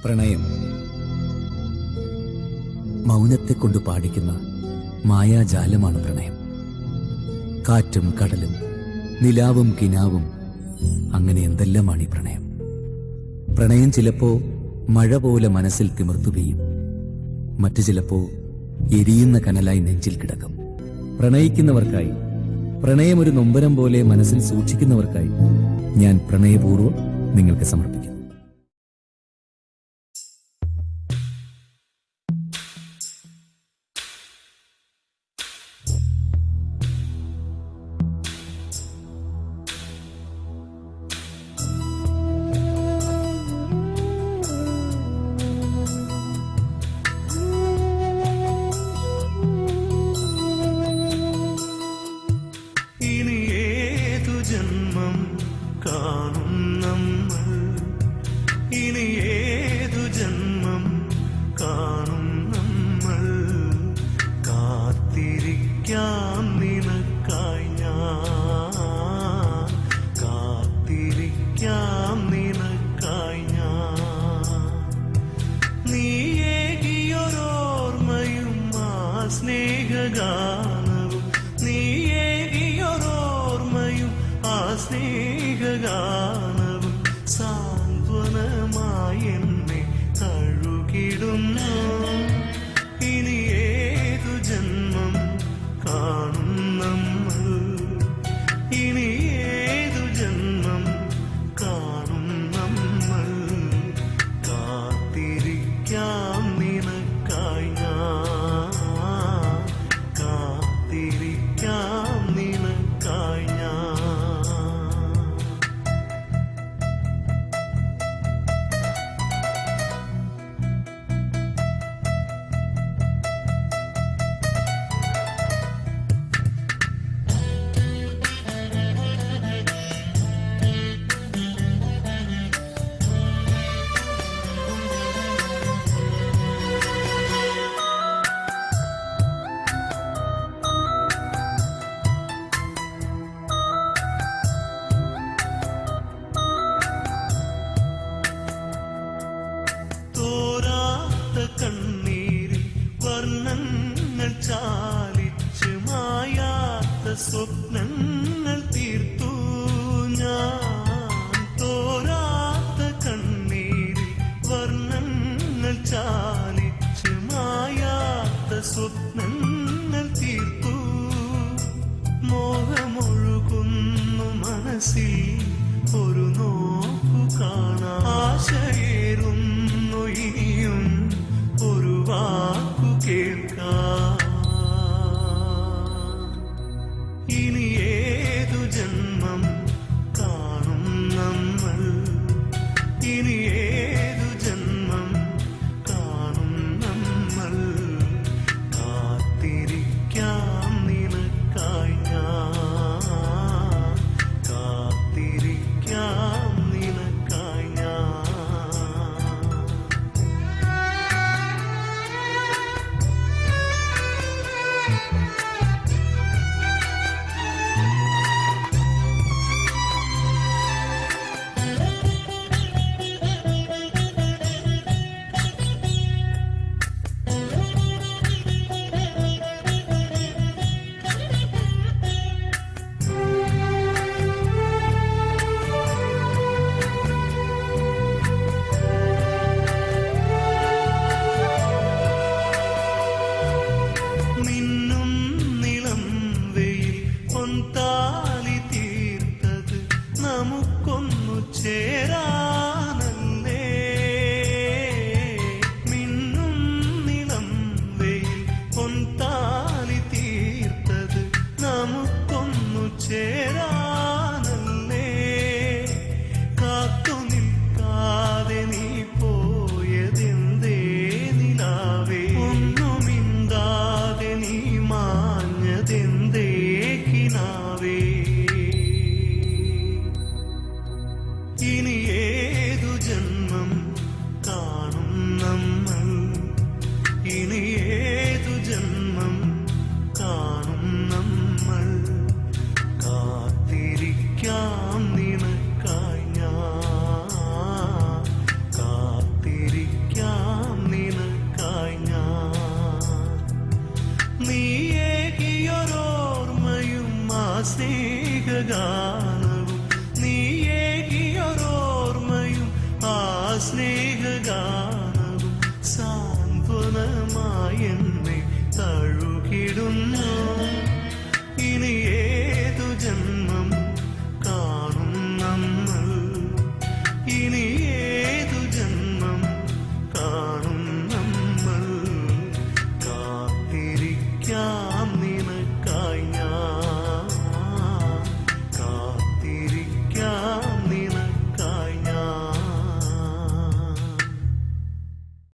പ്രണയം മൗനത്തെ കൊണ്ട് പാടിക്കുന്ന മായാജാലമാണ് പ്രണയം. കാറ്റും കടലും നിലാവും കിനാവും അങ്ങനെ എന്തെല്ലാമാണ് ഈ പ്രണയം. പ്രണയം ചിലപ്പോ മഴ പോലെ മനസ്സിൽ തിമിർത്തു പെയ്യും, മറ്റു ചിലപ്പോ എരിയുന്ന കനലായി നെഞ്ചിൽ കിടക്കും. പ്രണയിക്കുന്നവർക്കായി, പ്രണയം ഒരു നൊമ്പരം പോലെ മനസ്സിൽ സൂക്ഷിക്കുന്നവർക്കായി ഞാൻ പ്രണയപൂർവ്വം നിങ്ങൾക്ക് സമർപ്പിക്കുന്നു. സ്നേഹഗാനവും നീയേകിയൊരോർമ്മയും ആ സ്നേഹഗാനവും സാന്ത്വനമായി എന്നെ തഴുകിടുന്നു. ഇനി ഏതു ജന്മം കാണും നമ്മൾ, ഇനി ഏതു ജന്മം കാണും നമ്മൾ. കാത്തിരിക്കാം നിനക്കായി ചാലിച്ച് മായാത്ത സ്വപ്നങ്ങൾ തീർത്തു ഞാൻ. തോരാത്ത കണ്ണീരിൽ വർണ്ണങ്ങൾ ചാലിച്ച് മായാത്ത സ്വപ്നങ്ങൾ തീർത്തു. മോഹമൊഴുകുന്നു മനസ്സിൽ ഒരു നോക്കു കാണാൻ, ആശയേറുന്നു ഇനിയും ഒരു വാക്കു കേൾക്കാം. ഇനി ഏതു ജന്മം കാണും നമ്മൾ, ഇനി ഏതു ജന്മം കാണും നമ്മൾ. കാത്തിരിക്കാം നിനക്കായി ഞാൻ, കാത്തിരിക്കാം. സ്നേഹഗാനവും നീയേകിയൊരോർമ്മയും ആ സ്നേഹഗാനവും സാന്ത്വനമായി എന്നെ തഴുകിടുന്നു